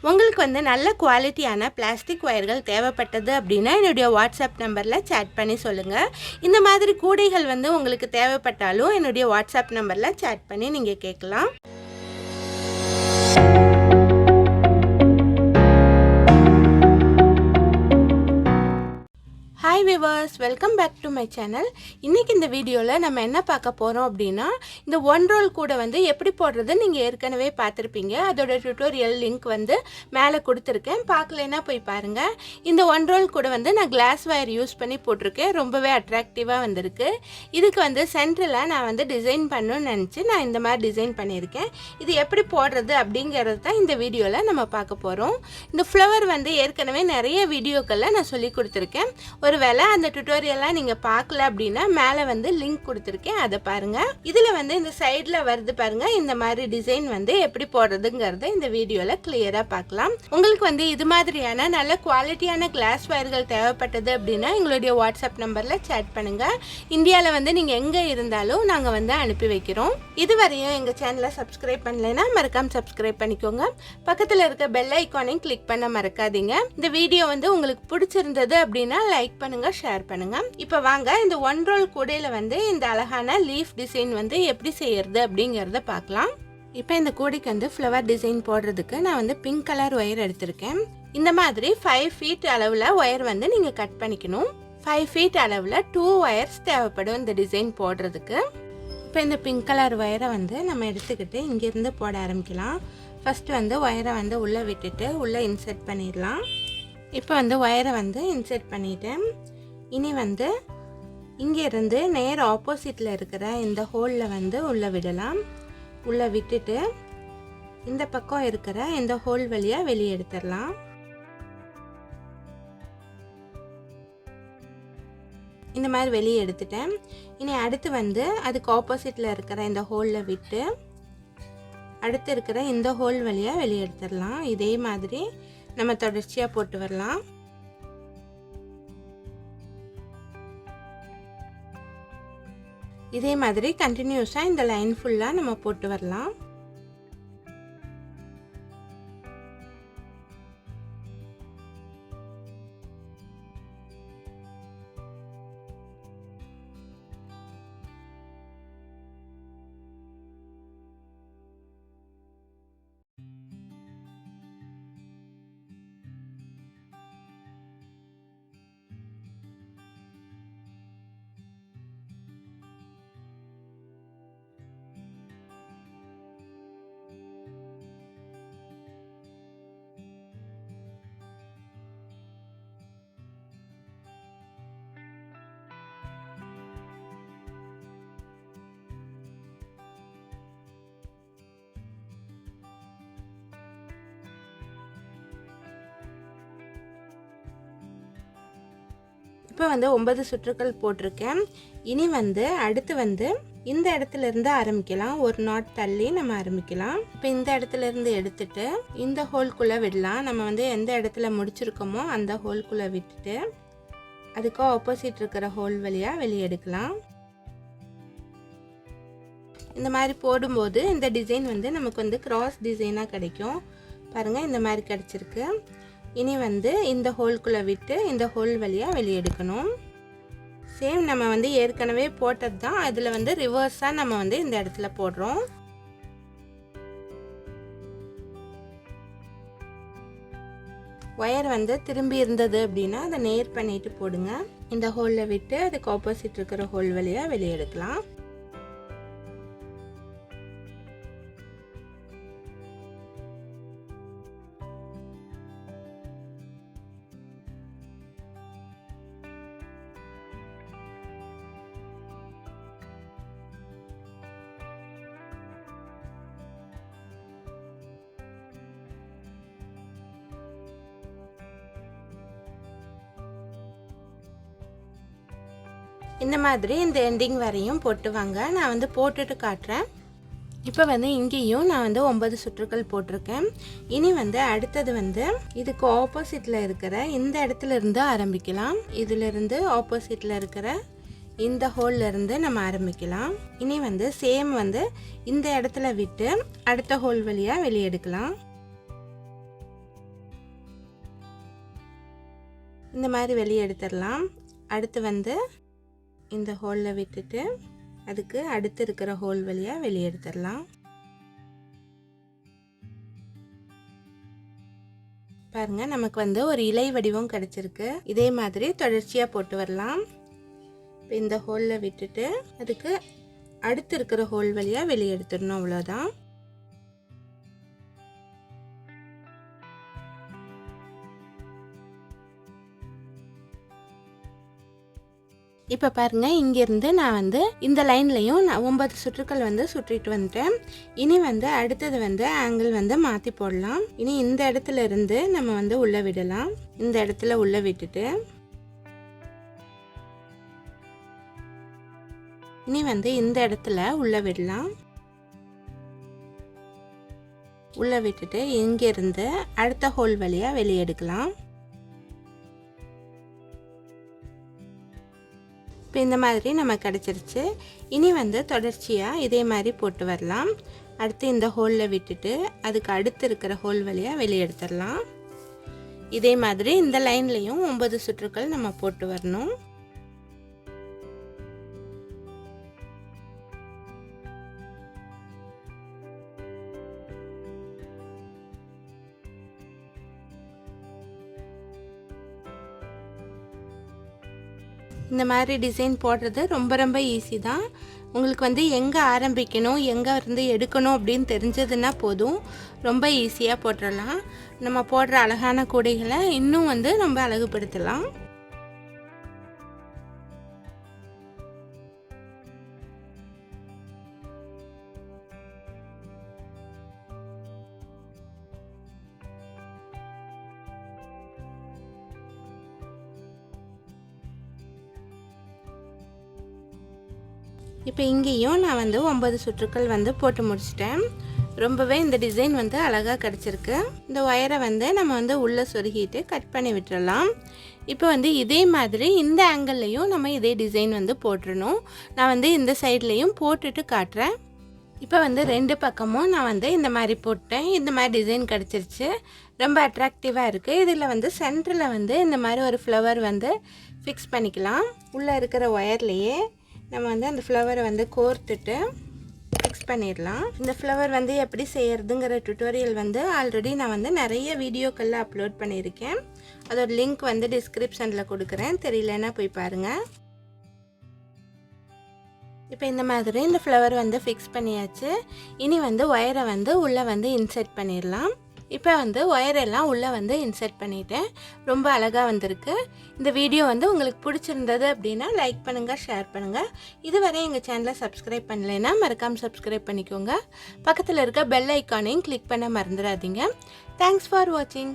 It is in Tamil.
உங்களுக்கு வந்து நல்ல குவாலிட்டியான பிளாஸ்டிக் ஒயர்கள் தேவைப்பட்டது அப்படின்னா என்னுடைய வாட்ஸ்அப் நம்பரில் சேட் பண்ணி சொல்லுங்கள். இந்த மாதிரி கூடைகள் வந்து உங்களுக்கு தேவைப்பட்டாலும் என்னுடைய வாட்ஸ்அப் நம்பரில் சேட் பண்ணி நீங்கள் கேட்கலாம். Hi viewers, welcome back to my channel. இன்றைக்கி இந்த வீடியோவில் நம்ம என்ன பார்க்க போகிறோம் அப்படின்னா, இந்த ஒன் ரோல் கூட வந்து எப்படி போடுறது நீங்கள் ஏற்கனவே பார்த்துருப்பீங்க. அதோட டுட்டோரியல் லிங்க் வந்து மேலே கொடுத்துருக்கேன், பார்க்கலைன்னா போய் பாருங்கள். இந்த ஒன் ரோல் கூட வந்து நான் கிளாஸ் வயர் யூஸ் பண்ணி போட்டிருக்கேன். ரொம்பவே அட்ராக்டிவாக வந்திருக்கு. இதுக்கு வந்து சென்டரில் நான் வந்து டிசைன் பண்ணணும்னு நினச்சி நான் இந்த மாதிரி டிசைன் பண்ணியிருக்கேன். இது எப்படி போடுறது அப்படிங்கிறது தான் இந்த வீடியோவில் நம்ம பார்க்க போகிறோம். இந்த ஃப்ளவர் வந்து ஏற்கனவே நிறைய வீடியோக்களில் நான் சொல்லி கொடுத்துருக்கேன். ஒருவேளை அந்த டுட்டோரியல்லாம் நீங்கள் பார்க்கல அப்படின்னா மேலே வந்து லிங்க் கொடுத்துருக்கேன், அதை பாருங்கள். இதில் வந்து இந்த சைடில் வருது பாருங்கள், இந்த மாதிரி டிசைன் வந்து எப்படி போடுறதுங்கிறத இந்த வீடியோவில் கிளியராக பார்க்கலாம். உங்களுக்கு வந்து இது மாதிரியான நல்ல குவாலிட்டியான கிளாஸ் வயர்கள் தேவைப்பட்டது அப்படின்னா எங்களுடைய வாட்ஸ்அப் நம்பரில் சேட் பண்ணுங்கள். இந்தியாவில் வந்து நீங்கள் எங்கே இருந்தாலும் நாங்கள் வந்து அனுப்பி வைக்கிறோம். இதுவரையும் எங்கள் சேனலை சப்ஸ்கிரைப் பண்ணலைன்னா மறக்காம சப்ஸ்கிரைப் பண்ணிக்கோங்க. பக்கத்தில் இருக்க பெல் ஐக்கானையும் கிளிக் பண்ண மறக்காதீங்க. இந்த வீடியோ வந்து உங்களுக்கு பிடிச்சிருந்தது அப்படின்னா லைக் பண்ணுங்க, ஷேர் பண்ணுங்க. இப்போ வாங்க இந்த ஒன் ரோல் கூடையில வந்து இந்த அழகான லீஃப் டிசைன் வந்து எப்படி செய்யறது அப்படிங்கறத பார்க்கலாம். இப்போ இந்த கூடைக்கு வந்து ஃப்ளவர் டிசைன் போடுறதுக்கு நான் வந்து பிங்க் கலர் ஒயர் எடுத்திருக்கேன். இந்த மாதிரி 5 ஃபீட் அளவில் ஒயர் வந்து நீங்கள் கட் பண்ணிக்கணும். 5 ஃபீட் அளவில் 2 ஒயர்ஸ் தேவைப்படும் இந்த டிசைன் போடுறதுக்கு. இப்போ இந்த பிங்க் கலர் ஒயரை வந்து நம்ம எடுத்துக்கிட்டு இங்கேருந்து போட ஆரம்பிக்கலாம். ஃபர்ஸ்ட் வந்து ஒயரை வந்து உள்ளே விட்டுட்டு உள்ளே இன்சர்ட் பண்ணிடலாம். இப்போ வந்து ஒயரை வந்து இன்சர்ட் பண்ணிட்டேன். இனி வந்து இங்கேருந்து நேர் ஆப்போசிட்டில் இருக்கிற இந்த ஹோலில் வந்து உள்ளே விடலாம். உள்ளே விட்டுட்டு இந்த பக்கம் இருக்கிற இந்த ஹோல் வழியாக வெளியே எடுத்துடலாம். இந்த மாதிரி வெளியே எடுத்துட்டேன். இனி அடுத்து வந்து அதுக்கு ஆப்போசிட்டில் இருக்கிற இந்த ஹோலில் விட்டு அடுத்து இருக்கிற இந்த ஹோல் வழியாக வெளியே எடுத்துடலாம். இதே மாதிரி நம்ம தொடர்ச்சியாக போட்டு வரலாம். இதே மாதிரி கண்டினியூஸாக இந்த லைன் ஃபுல்லாக நம்ம போட்டு வரலாம். இப்போ வந்து 9 சுற்றுக்கள் போட்டிருக்கேன். இனி வந்து அடுத்து வந்து இந்த இடத்துல இருந்து ஆரம்பிக்கலாம். ஒரு நாட் தள்ளி நம்ம ஆரம்பிக்கலாம். இப்போ இந்த இடத்துல இருந்து எடுத்துட்டு இந்த ஹோல்குள்ளே விடலாம். நம்ம வந்து எந்த இடத்துல முடிச்சிருக்கோமோ அந்த ஹோல்குள்ளே விட்டுட்டு அதுக்கு ஆப்போசிட் இருக்கிற ஹோல் வழியாக வெளியே எடுக்கலாம். இந்த மாதிரி போடும்போது இந்த டிசைன் வந்து நமக்கு வந்து கிராஸ் டிசைனாக கிடைக்கும். பாருங்கள், இந்த மாதிரி கிடச்சிருக்கு. இனி வந்து இந்த ஹோல்குள்ளே விட்டு இந்த ஹோல் வழியாக வெளியே எடுக்கணும். சேம் நம்ம வந்து ஏற்கனவே போட்டது தான், அதில் வந்து ரிவர்ஸாக நம்ம வந்து இந்த இடத்துல போடுறோம். ஒயர் வந்து திரும்பி இருந்தது அப்படின்னா அதை நேர் பண்ணிட்டு போடுங்க. இந்த ஹோலில் விட்டு அதுக்கு ஆப்போசிட் இருக்கிற ஹோல் வழியாக வெளியே எடுக்கலாம். இந்த மாதிரி இந்த எண்டிங் வரையும் போட்டு வாங்க. நான் வந்து போட்டுட்டு காட்டுறேன். இப்போ வந்து இங்கேயும் நான் வந்து 9 சுற்றுக்கள் போட்டிருக்கேன். இனி வந்து அடுத்தது வந்து இதுக்கு ஆப்போசிட்டில் இருக்கிற இந்த இடத்துல இருந்து ஆரம்பிக்கலாம். இதிலிருந்து ஆப்போசிட்டில் இருக்கிற இந்த ஹோல்ல இருந்து நம்ம ஆரம்பிக்கலாம். இனி வந்து சேம் வந்து இந்த இடத்துல விட்டு அடுத்த ஹோல் வழியாக வெளியே எடுக்கலாம். இந்த மாதிரி வெளியே எடுத்துடலாம். அடுத்து வந்து இந்த ஹோலில் விட்டுட்டு அதுக்கு அடுத்து இருக்கிற ஹோல் வழியாக வெளியே எடுத்துடலாம். பாருங்க, நமக்கு வந்து ஒரு இலை வடிவம் கிடைச்சிருக்கு. இதே மாதிரி தொடர்ச்சியாக போட்டு வரலாம். இப்போ இந்த ஹோலில் விட்டுட்டு அதுக்கு அடுத்து இருக்கிற ஹோல் வழியாக வெளியே எடுத்துடணும். அவ்வளோதான். இப்போ பாருங்கள், இங்கேருந்து நான் வந்து இந்த லைன்லையும் நான் 9 சுற்றுக்கள் வந்து சுற்றிட்டு வந்துட்டேன். இனி வந்து அடுத்தது வந்து ஆங்கிள் வந்து மாற்றி போடலாம். இனி இந்த இடத்துல இருந்து நம்ம வந்து உள்ளே விடலாம். இந்த இடத்துல உள்ளே விட்டுட்டு இனி வந்து இந்த இடத்துல உள்ளே விடலாம். உள்ளே விட்டுட்டு இங்கேருந்து அடுத்த ஹோல் வழியாக வெளியே எடுக்கலாம். இப்போ இந்த மாதிரி நம்ம கிடச்சிருச்சு. இனி வந்து தொடர்ச்சியாக இதே மாதிரி போட்டு வரலாம். அடுத்து இந்த ஹோலில் விட்டுட்டு அதுக்கு அடுத்து இருக்கிற ஹோல் வழியாக வெளியே எடுத்துடலாம். இதே மாதிரி இந்த லைன்லேயும் 9 சுற்றுக்கள் நம்ம போட்டு வரணும். இந்த மாதிரி டிசைன் போடுறது ரொம்ப ரொம்ப ஈஸி தான். உங்களுக்கு வந்து எங்கே ஆரம்பிக்கணும், எங்கே இருந்து எடுக்கணும் அப்படின்னு தெரிஞ்சதுன்னா போதும், ரொம்ப ஈஸியாக போட்டுடலாம். நம்ம போடுற அழகான கூடைகளை இன்னும் வந்து ரொம்ப அழகுபடுத்தலாம். இப்போ இங்கேயும் நான் வந்து 9 சுற்றுக்கள் வந்து போட்டு முடிச்சிட்டேன். ரொம்பவே இந்த டிசைன் வந்து அழகாக கிடச்சிருக்கு. இந்த ஒயரை வந்து நம்ம வந்து உள்ளே சொருகிட்டு கட் பண்ணி விட்டுறலாம். இப்போ வந்து இதே மாதிரி இந்த ஆங்கிள்லையும் நம்ம இதே டிசைன் வந்து போட்டுடணும். நான் வந்து இந்த சைட்லேயும் போட்டுட்டு காட்டுறேன். இப்போ வந்து 2 பக்கமும் நான் வந்து இந்த மாதிரி போட்டேன். இந்த மாதிரி டிசைன் கிடச்சிருச்சு. ரொம்ப அட்ராக்டிவாக இருக்குது. இதில் வந்து சென்டரில் வந்து இந்த மாதிரி ஒரு ஃப்ளவர் வந்து ஃபிக்ஸ் பண்ணிக்கலாம். உள்ளே இருக்கிற ஒயர்லேயே நம்ம வந்து அந்த ஃப்ளவரை வந்து கோர்த்துட்டு ஃபிக்ஸ் பண்ணிடலாம். இந்த ஃப்ளவர் வந்து எப்படி செய்யறதுங்கிற டுட்டோரியல் வந்து ஆல்ரெடி நான் வந்து நிறைய வீடியோக்களில் அப்லோட் பண்ணியிருக்கேன். அதோட லிங்க் வந்து டிஸ்கிரிப்ஷனில் கொடுக்குறேன், தெரியலன்னா போய் பாருங்கள். இப்போ இந்த மாதிரி இந்த ஃப்ளவர் வந்து ஃபிக்ஸ் பண்ணியாச்சு. இனி வந்து ஒயரை வந்து உள்ளே வந்து இன்சர்ட் பண்ணிடலாம். இப்போ வந்து ஒயரெல்லாம் உள்ளே வந்து இன்சர்ட் பண்ணிட்டேன். ரொம்ப அழகாக வந்திருக்கு. இந்த வீடியோ வந்து உங்களுக்கு பிடிச்சிருந்தது அப்படின்னா லைக் பண்ணுங்கள், ஷேர் பண்ணுங்கள். இதுவரை எங்கள் சேனலை சப்ஸ்கிரைப் பண்ணலைன்னா மறக்காமல் சப்ஸ்கிரைப் பண்ணிக்கோங்க. பக்கத்தில் இருக்க பெல் ஐக்கானையும் கிளிக் பண்ண மறந்துடாதீங்க. தேங்க்ஸ் ஃபார் வாட்சிங்.